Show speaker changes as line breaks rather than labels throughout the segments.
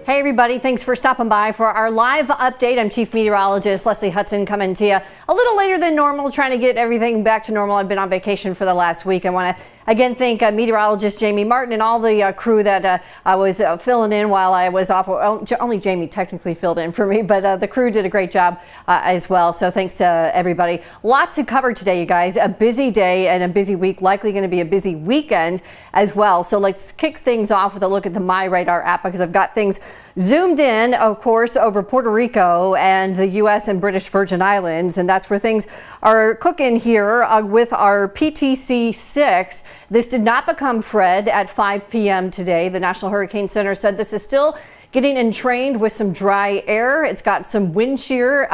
Hey everybody, thanks for stopping by for our live update. I'm Chief Meteorologist Leslie Hudson coming to you a little later than normal, trying to get everything back to normal. I've been on vacation for the last week. I want to again thank meteorologist Jamie Martin and all the crew that I was filling in while I was off. Only Jamie technically filled in for me, but the crew did a great job as well. So thanks to everybody. A lot to cover today, you guys. A busy day and a busy week, likely going to be a busy weekend as well. So let's kick things off with a look at the MyRadar app, because I've got things zoomed in, of course, over Puerto Rico and the U.S. and British Virgin Islands, and that's where things are cooking here with our PTC-6. This did not become Fred at 5 p.m. today. The National Hurricane Center said this is still getting entrained with some dry air. It's got some wind shear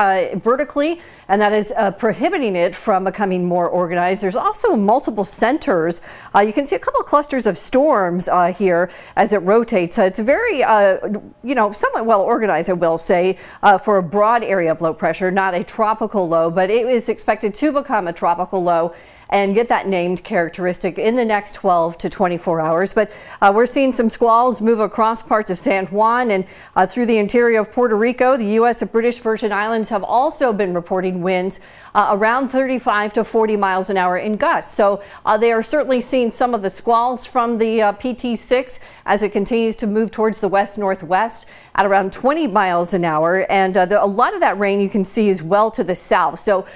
vertically, and that is prohibiting it from becoming more organized. There's also multiple centers. You can see a couple of clusters of storms here as it rotates. It's very, somewhat well organized, I will say, for a broad area of low pressure, not a tropical low, but it is expected to become a tropical low and get that named characteristic in the next 12 to 24 hours. But we're seeing some squalls move across parts of San Juan and through the interior of Puerto Rico. The U.S. and British Virgin Islands have also been reporting winds around 35 to 40 miles an hour in gusts. So they are certainly seeing some of the squalls from the PT6 as it continues to move towards the west-northwest at around 20 miles an hour. And a lot of that rain you can see is well to the south. So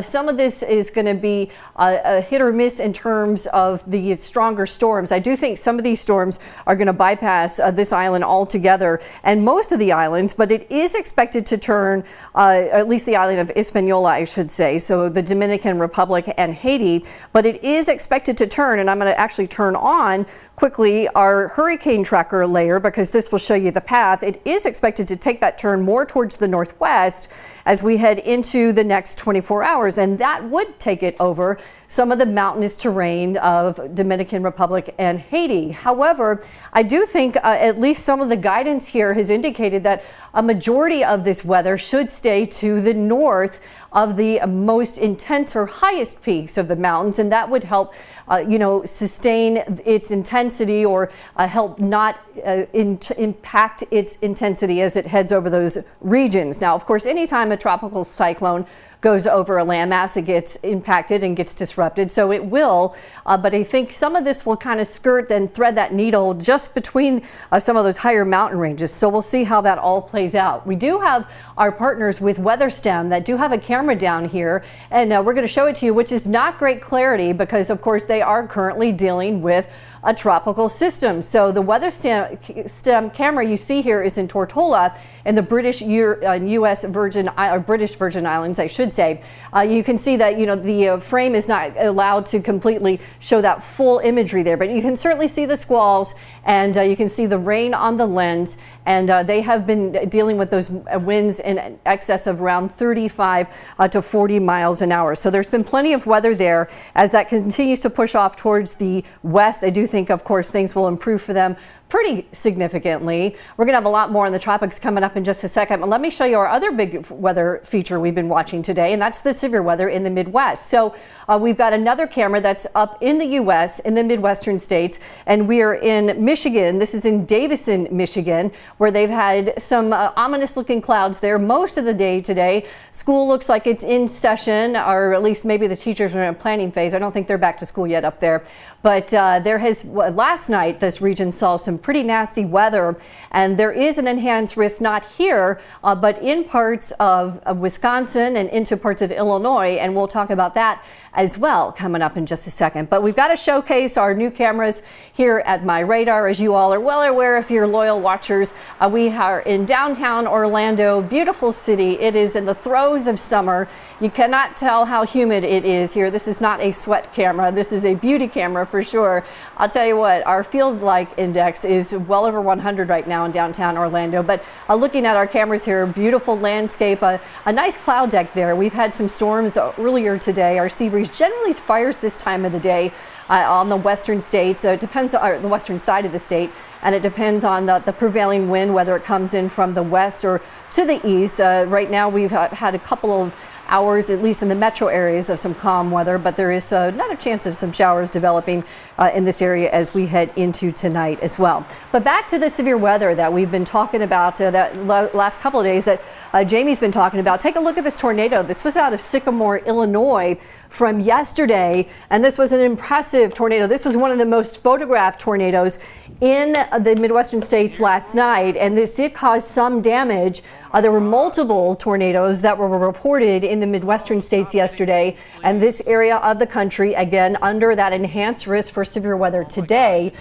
some of this is going to be a hit or miss in terms of the stronger storms. I do think some of these storms are going to bypass this island altogether, and most of the islands, but it is expected to turn, at least the island of Hispaniola, I should say, so the Dominican Republic and Haiti, but it is expected to turn, and I'm going to actually turn on quickly our hurricane tracker layer, because this will show you the path. It is expected to take that turn more towards the northwest as we head into the next 24 hours, and that would take it over some of the mountainous terrain of Dominican Republic and Haiti. However, I do think at least some of the guidance here has indicated that a majority of this weather should stay to the north of the most intense or highest peaks of the mountains, and that would help sustain its intensity or help not impact its intensity as it heads over those regions. Now, of course, anytime a tropical cyclone goes over a landmass, it gets impacted and gets disrupted, so it will, but I think some of this will kind of skirt and thread that needle just between some of those higher mountain ranges, so we'll see how that all plays out. We do have our partners with WeatherStem that do have a camera down here, and we're going to show it to you, which is not great clarity because, of course, they are currently dealing with a tropical system. So the WeatherStem camera you see here is in Tortola in the British Virgin Islands, I should say. You can see that the frame is not allowed to completely show that full imagery there, but you can certainly see the squalls, and you can see the rain on the lens, and they have been dealing with those winds in excess of around 35 to 40 miles an hour. So there's been plenty of weather there as that continues to push off towards the west. I do think, of course, things will improve for them pretty significantly. We're going to have a lot more in the tropics coming up in just a second, but let me show you our other big weather feature we've been watching today, and that's the severe weather in the Midwest. So we've got another camera that's up in the U.S. in the Midwestern states, and we are in Michigan. This is in Davison, Michigan, where they've had some ominous looking clouds there most of the day today. School looks like it's in session, or at least maybe the teachers are in a planning phase. I don't think they're back to school yet up there, but last night this region saw some pretty nasty weather, and there is an enhanced risk not here, but in parts of Wisconsin and into parts of Illinois, and we'll talk about that as well coming up in just a second. But we've got to showcase our new cameras here at MyRadar. As you all are well aware, if you're loyal watchers, we are in downtown Orlando, beautiful city. It is in the throes of summer. You cannot tell how humid it is here. This is not a sweat camera. This is a beauty camera for sure. I'll tell you what, our field like index is well over 100 right now in downtown Orlando. But looking at our cameras here, beautiful landscape, a nice cloud deck there. We've had some storms earlier today. Our sea breeze generally fires this time of the day on the western states. It depends on the western side of the state, and it depends on the prevailing wind, whether it comes in from the west or to the east. Right now we've had a couple of hours, at least in the metro areas, of some calm weather, but there is another chance of some showers developing in this area as we head into tonight as well. But back to the severe weather that we've been talking about that last couple of days that Jamie's been talking about. Take a look at this tornado. This was out of Sycamore, Illinois from yesterday, and this was an impressive tornado. This was one of the most photographed tornadoes in the Midwestern states last night, and this did cause some damage. There were multiple tornadoes that were reported in the Midwestern states yesterday, and this area of the country, again, under that enhanced risk for severe weather today.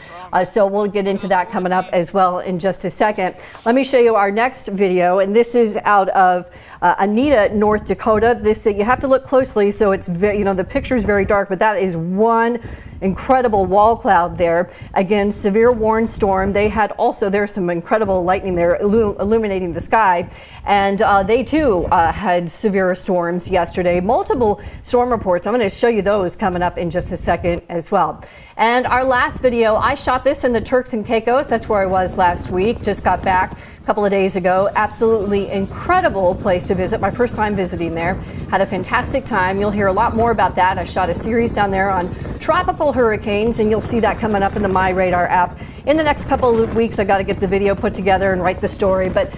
So we'll get into that coming up as well in just a second. Let me show you our next video, and this is out of Anita, North Dakota. This you have to look closely, so it's very, the picture is very dark, but that is one incredible wall cloud there. Again, severe warn storm. They had also, there's some incredible lightning there illuminating the sky, and they too had severe storms yesterday. Multiple storm reports. I'm going to show you those coming up in just a second as well. And our last video, I shot this in the Turks and Caicos. That's where I was last week. Just got back a couple of days ago. Absolutely incredible place to visit. My first time visiting there. Had a fantastic time. You'll hear a lot more about that. I shot a series down there on tropical hurricanes, and you'll see that coming up in the MyRadar app. In the next couple of weeks, I got to get the video put together and write the story. But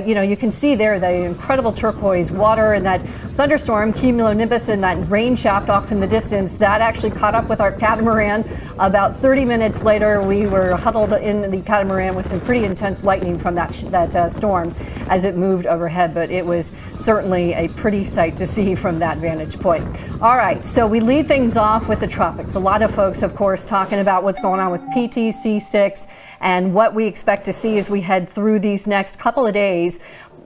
you can see there the incredible turquoise water and that thunderstorm, cumulonimbus, and that rain shaft off in the distance. That actually caught up with our catamaran. About 30 minutes later, we were huddled in the catamaran with some pretty intense lightning from that storm as it moved overhead. But it was certainly a pretty sight to see from that vantage point. All right, so we lead things off with the tropics. A lot of folks, of course, talking about what's going on with PTC6 and what we expect to see as we head through these next couple of days.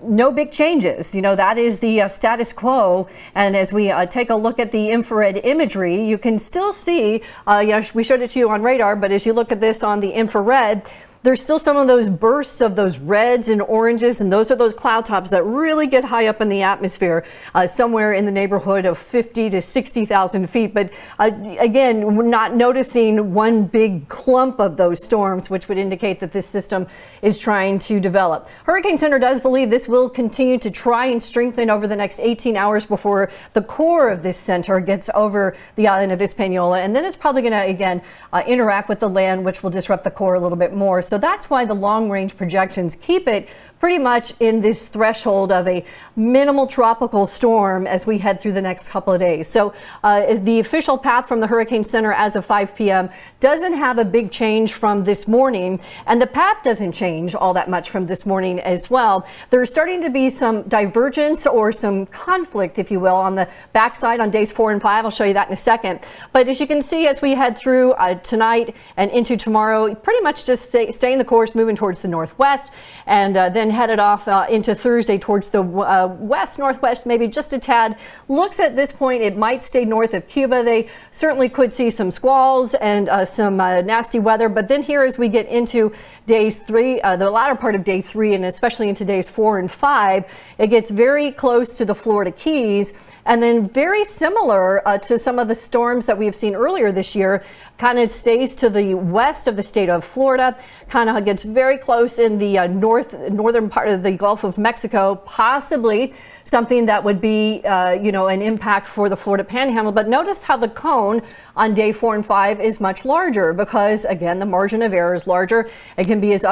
No big changes. That is the status quo. And as we take a look at the infrared imagery, you can still see, we showed it to you on radar, but as you look at this on the infrared, there's still some of those bursts of those reds and oranges, and those are those cloud tops that really get high up in the atmosphere, somewhere in the neighborhood of 50 to 60,000 feet. But again, we're not noticing one big clump of those storms, which would indicate that this system is trying to develop. Hurricane Center does believe this will continue to try and strengthen over the next 18 hours before the core of this center gets over the island of Hispaniola, and then it's probably going to again interact with the land, which will disrupt the core a little bit more. So that's why the long-range projections keep it pretty much in this threshold of a minimal tropical storm as we head through the next couple of days. So the official path from the Hurricane Center as of 5 p.m. doesn't have a big change from this morning, and the path doesn't change all that much from this morning as well. There's starting to be some divergence or some conflict, if you will, on the backside on days 4 and 5. I'll show you that in a second. But as you can see, as we head through tonight and into tomorrow, pretty much just staying the course, moving towards the northwest, and then headed off into Thursday towards the west-northwest, maybe just a tad. Looks at this point, it might stay north of Cuba. They certainly could see some squalls and some nasty weather. But then here, as we get into days 3, the latter part of day 3, and especially into days 4 and 5, it gets very close to the Florida Keys. And then very similar to some of the storms that we've seen earlier this year, kind of stays to the west of the state of Florida, kind of gets very close in the northern part of the Gulf of Mexico, possibly something that would be, an impact for the Florida Panhandle. But notice how the cone on day 4 and 5 is much larger because, again, the margin of error is larger. It can be as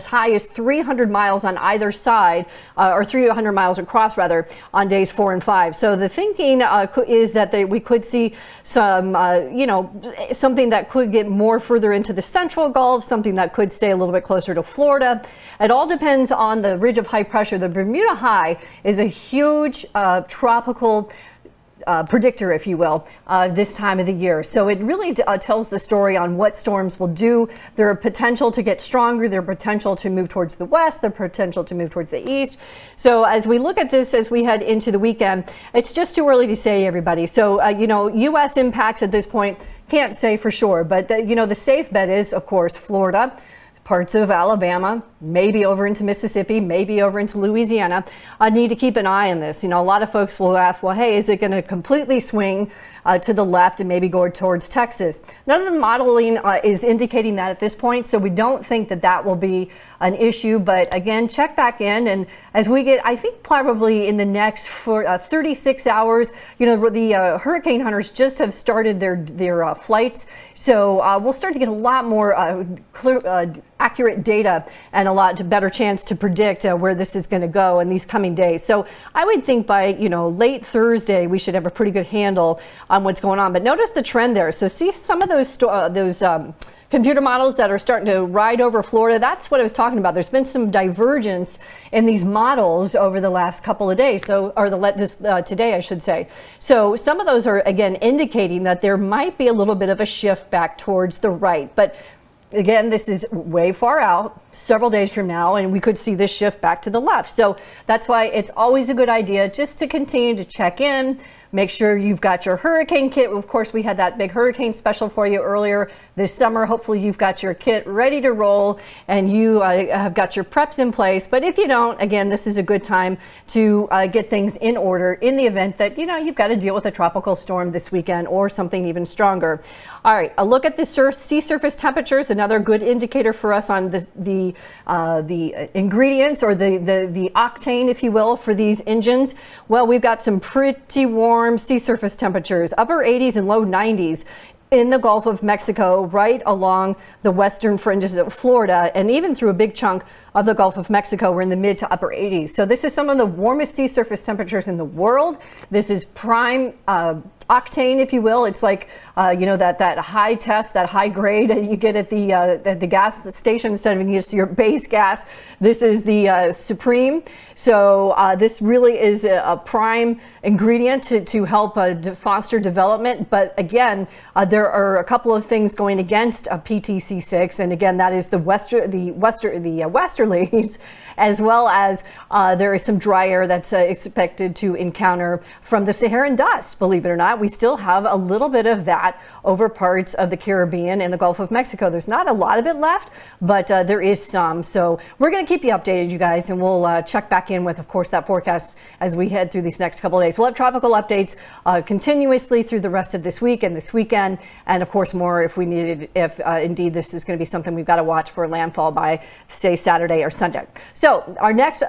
high as 300 miles on either side, or 300 miles across, rather, on days 4 and 5. So the thinking is that we could see some, something that could get more further into the central Gulf, something that could stay a little bit closer to Florida. It all depends on the ridge of high pressure. The Bermuda High is a huge tropical predictor, if you will, this time of the year. So it really tells the story on what storms will do. Their potential to get stronger, their potential to move towards the west, their potential to move towards the east. So as we look at this, as we head into the weekend, it's just too early to say, everybody. So, U.S. impacts at this point, can't say for sure. But, the safe bet is, of course, Florida. parts of Alabama, maybe over into Mississippi, maybe over into Louisiana, need to keep an eye on this. You know, a lot of folks will ask, well, hey, is it going to completely swing to the left and maybe go towards Texas? None of the modeling is indicating that at this point, so we don't think that that will be an issue. But again, check back in, and as we get, I think probably in the next 36 hours, you know, the hurricane hunters just have started their flights, so we'll start to get a lot more clear, accurate data and a lot better chance to predict where this is going to go in these coming days. So I would think by, you know, late Thursday we should have a pretty good handle on what's going on. But notice the trend there. So see some of those computer models that are starting to ride over Florida. That's what I was talking about. There's been some divergence in these models over the last couple of days, today, I should say. So some of those are, again, indicating that there might be a little bit of a shift back towards the right. But again, this is way far out, several days from now, and we could see this shift back to the left. So that's why it's always a good idea just to continue to check in, make sure you've got your hurricane kit. Of course, we had that big hurricane special for you earlier this summer. Hopefully you've got your kit ready to roll and you have got your preps in place. But if you don't, again, this is a good time to get things in order in the event that, you know, you've got to deal with a tropical storm this weekend or something even stronger. All right, a look at the sea surface temperatures, another good indicator for us on the ingredients or the octane, if you will, for these engines. Well, we've got some pretty warm sea surface temperatures, upper 80s and low 90s in the Gulf of Mexico, right along the western fringes of Florida, and even through a big chunk of the Gulf of Mexico. We're in the mid to upper 80s. So this is some of the warmest sea surface temperatures in the world. This is prime octane, if you will. It's like, you know, that high test, that high grade you get at the gas station instead of just your base gas. This is the supreme. So this really is a prime ingredient to help foster development. But again, there are a couple of things going against PTC6, and again, that is the westerlies, as well as there is some dry air that's expected to encounter from the Saharan dust. Believe it or not, we still have a little bit of that over parts of the Caribbean and the Gulf of Mexico. There's not a lot of it left, but there is some. So we're going to keep you updated, you guys, and we'll check back in with, of course, that forecast as we head through these next couple of days. We'll have tropical updates continuously through the rest of this week and this weekend, and of course more if we needed, if indeed this is going to be something we've got to watch for landfall by, say, Saturday or Sunday. So our next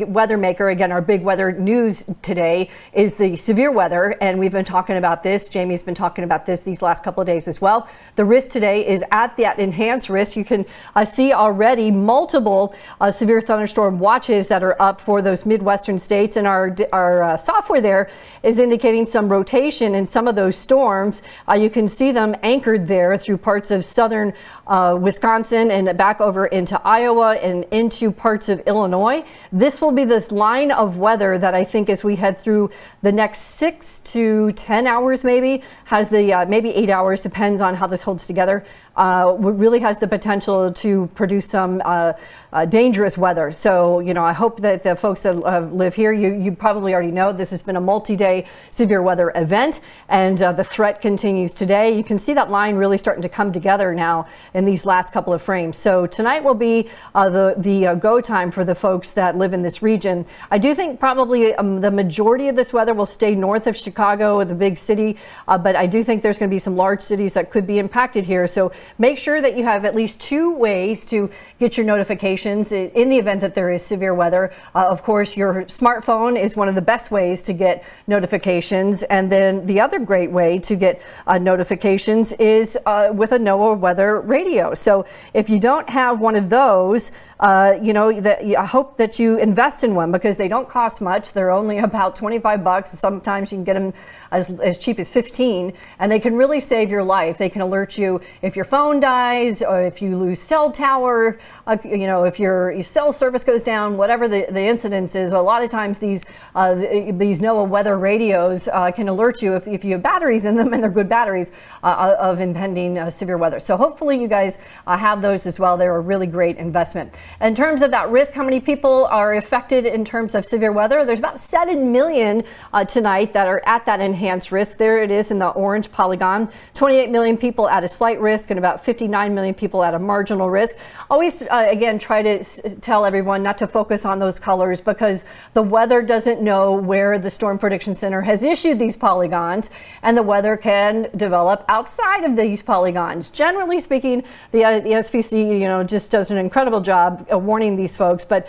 weather maker, again, our big weather news today is the severe weather, and we've been talking about this. Jamie's been talking about this these last couple of days as well. The risk today is at that enhanced risk. You can see already multiple severe thunderstorm watches that are up for those Midwestern states, and our software there is indicating some rotation in some of those storms. You can see them anchored there through parts of southern Wisconsin and back over into Iowa and into parts of Illinois. This will be this line of weather that I think as we head through the next 6 to 10 hours, maybe maybe 8 hours, depends on how this holds together, really has the potential to produce some dangerous weather. So, you know, I hope that the folks that live here, you probably already know this has been a multi-day severe weather event, and the threat continues today. You can see that line really starting to come together now in these last couple of frames. So tonight will be the go time for the folks that live in this region. I do think probably the majority of this weather will stay north of Chicago, the big city, but I do think there's going to be some large cities that could be impacted here. So make sure that you have at least 2 ways to get your notifications in the event that there is severe weather. Of course, your smartphone is one of the best ways to get notifications. And then the other great way to get notifications is with a NOAA weather radio. So if you don't have one of those, you know, I hope that you invest in one because they don't cost much. They're only about $25. Sometimes you can get them as cheap as 15, and they can really save your life. They can alert you if your phone dies or if you lose cell tower, you know, if your cell service goes down, whatever the incidence is. A lot of times these NOAA weather radios can alert you if you have batteries in them, and they're good batteries, of impending severe weather. So hopefully you guys have those as well. They're a really great investment. in terms of that risk, how many people are affected in terms of severe weather? There's about 7 million tonight that are at that enhanced risk. There it is in the orange polygon. 28 million people at a slight risk and about 59 million people at a marginal risk. Always, again, try to tell everyone not to focus on those colors because the weather doesn't know where the Storm Prediction Center has issued these polygons, and the weather can develop outside of these polygons. Generally speaking, the SPC, just does an incredible job of warning these folks, but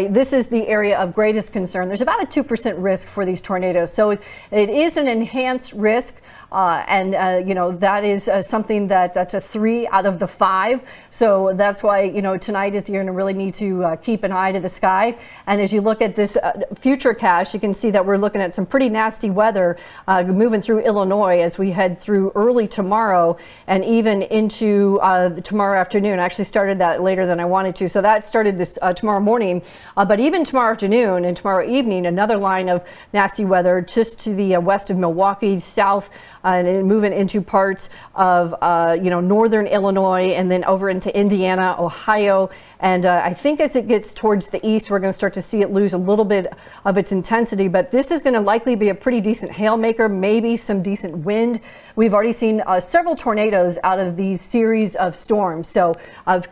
this is the area of greatest concern. There's about a 2% risk for these tornadoes, so it is an enhanced risk. That is something that's a 3 out of the 5. So that's why, tonight is you're going to really need to keep an eye to the sky. And as you look at this future cache, you can see that we're looking at some pretty nasty weather moving through Illinois as we head through early tomorrow and even into tomorrow afternoon. I actually started that later than I wanted to. So that started this tomorrow morning. But even tomorrow afternoon and tomorrow evening, another line of nasty weather just to the west of Milwaukee, south and moving into parts of northern Illinois and then over into Indiana, Ohio. And I think as it gets towards the east, we're going to start to see it lose a little bit of its intensity. But this is going to likely be a pretty decent hail maker, maybe some decent wind. We've already seen several tornadoes out of these series of storms. So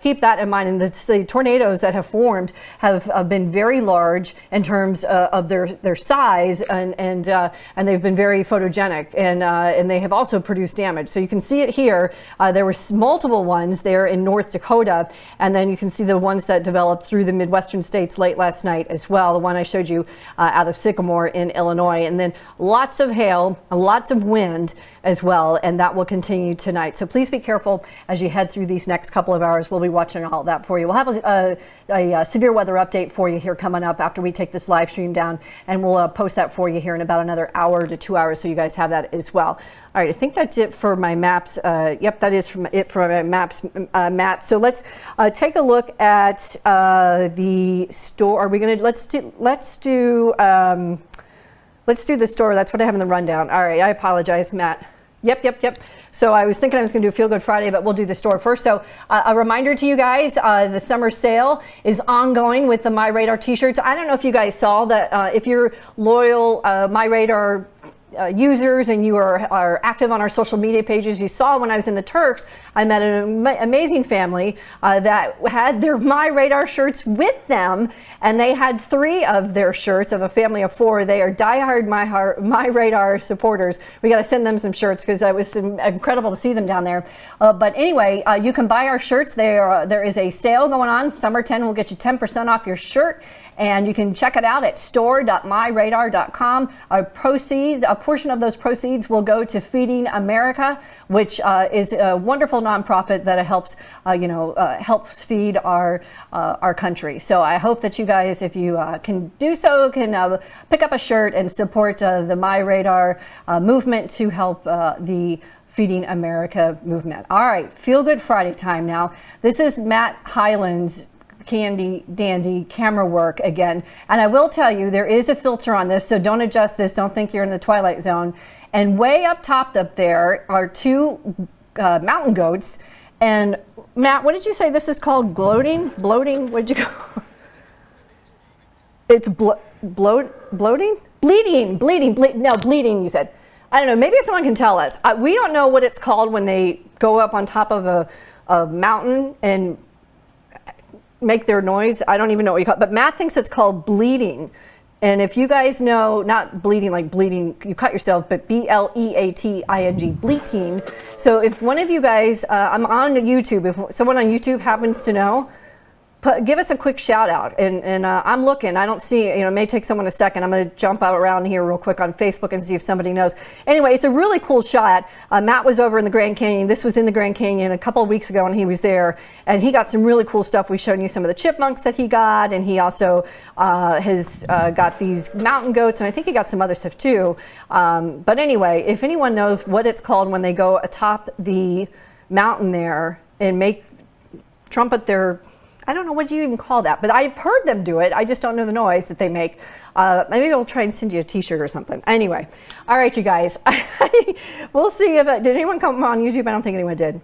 keep that in mind. And the tornadoes that have formed have been very large in terms of their size, and they've been very photogenic, and they have also produced damage. So you can see it here. There were multiple ones there in North Dakota, and then you can see the ones that developed through the Midwestern states late last night as well. The one I showed you out of Sycamore in Illinois, and then lots of hail, lots of wind as well, and that will continue tonight. So please be careful as you head through these next couple of hours. We'll be watching all that for you. We'll have a severe weather update for you here coming up after we take this live stream down, and we'll post that for you here in about another hour to 2 hours, so you guys have that as well. All right, I think that's it for my maps. Yep, that is it for my maps. Matt. So let's take a look at the store. Are we going to let's do the store. That's what I have in the rundown. All right, I apologize, Matt. Yep. So I was thinking I was going to do Feel Good Friday, but we'll do the store first. So a reminder to you guys, the summer sale is ongoing with the MyRadar t-shirts. I don't know if you guys saw that. If you're loyal MyRadar users and you are active on our social media pages, you saw when I was in the Turks, I met an amazing family that had their MyRadar shirts with them, and they had 3 of their shirts of a family of 4. They are diehard MyRadar supporters. We got to send them some shirts because it was incredible to see them down there. But anyway, you can buy our shirts. There is a sale going on. Summer 10 will get you 10% off your shirt. And you can check it out at store.myradar.com. A portion of those proceeds will go to Feeding America, which is a wonderful nonprofit that helps, helps feed our country. So I hope that you guys, if you can do so, can pick up a shirt and support the MyRadar movement to help the Feeding America movement. All right, Feel Good Friday time now. This is Matt Hyland's candy dandy camera work again, and I will tell you there is a filter on this, so don't adjust this. Don't think you're in the twilight zone. And way up top up there are 2 mountain goats. And Matt, what did you say this is called? Bloating? What did you go? It's bloating? Bleeding. No, bleeding, you said. I don't know, maybe someone can tell us. We don't know what it's called when they go up on top of a mountain and make their noise. I don't even know what you call it, but Matt thinks it's called bleeding. And if you guys know, not bleeding like bleeding, you cut yourself, but B-L-E-A-T-I-N-G, bleating. So if one of you guys, I'm on YouTube, if someone on YouTube happens to know, give us a quick shout out. And I'm looking, I don't see, it may take someone a second. I'm going to jump out around here real quick on Facebook and see if somebody knows. Anyway, it's a really cool shot. Matt was over in the Grand Canyon. This was in the Grand Canyon a couple of weeks ago, and he was there, and he got some really cool stuff. We showed you some of the chipmunks that he got, and he also has got these mountain goats, and I think he got some other stuff too. But anyway, if anyone knows what it's called when they go atop the mountain there and trumpet their, I don't know what you even call that, but I've heard them do it. I just don't know the noise that they make. Maybe I'll try and send you a t-shirt or something. Anyway, all right, you guys. We'll see if, did anyone come on YouTube? I don't think anyone did.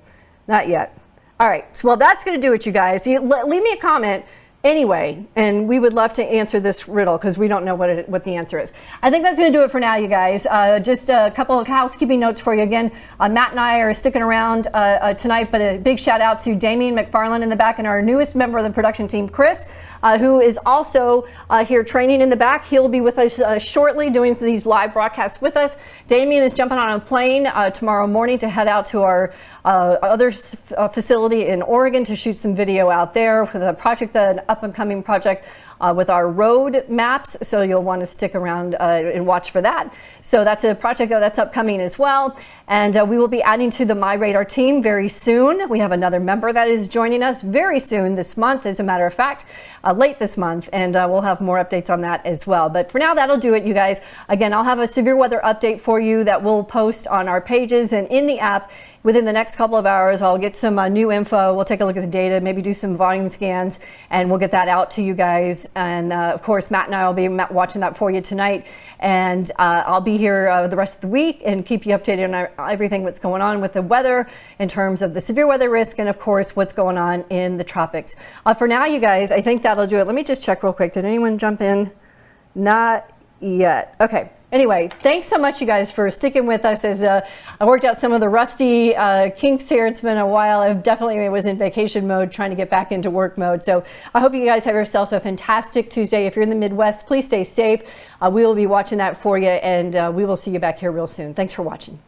Not yet. All right, so, well, that's going to do it, you guys. Leave me a comment. Anyway, and we would love to answer this riddle because we don't know what the answer is. I think that's going to do it for now, you guys. Just a couple of housekeeping notes for you. Again, Matt and I are sticking around tonight, but a big shout out to Damien McFarland in the back and our newest member of the production team, Chris, who is also here training in the back. He'll be with us shortly doing these live broadcasts with us. Damien is jumping on a plane tomorrow morning to head out to our other facility in Oregon to shoot some video out there for the project, an up-and-coming project with our road maps. So you'll want to stick around and watch for that. So that's a project that's upcoming as well. And we will be adding to the MyRadar team very soon. We have another member that is joining us very soon this month, as a matter of fact, late this month. And we'll have more updates on that as well. But for now, that'll do it, you guys. Again, I'll have a severe weather update for you that we'll post on our pages and in the app. Within the next couple of hours, I'll get some new info. We'll take a look at the data, maybe do some volume scans, and we'll get that out to you guys. And of course, Matt and I will be watching that for you tonight. And I'll be here the rest of the week and keep you updated on everything that's going on with the weather in terms of the severe weather risk and, of course, what's going on in the tropics. For now, you guys, I think that'll do it. Let me just check real quick. Did anyone jump in? Not yet. Okay. Anyway, thanks so much, you guys, for sticking with us as I worked out some of the rusty kinks here. It's been a while. I definitely was in vacation mode, trying to get back into work mode. So I hope you guys have yourselves a fantastic Tuesday. If you're in the Midwest, please stay safe. We will be watching that for you, and we will see you back here real soon. Thanks for watching.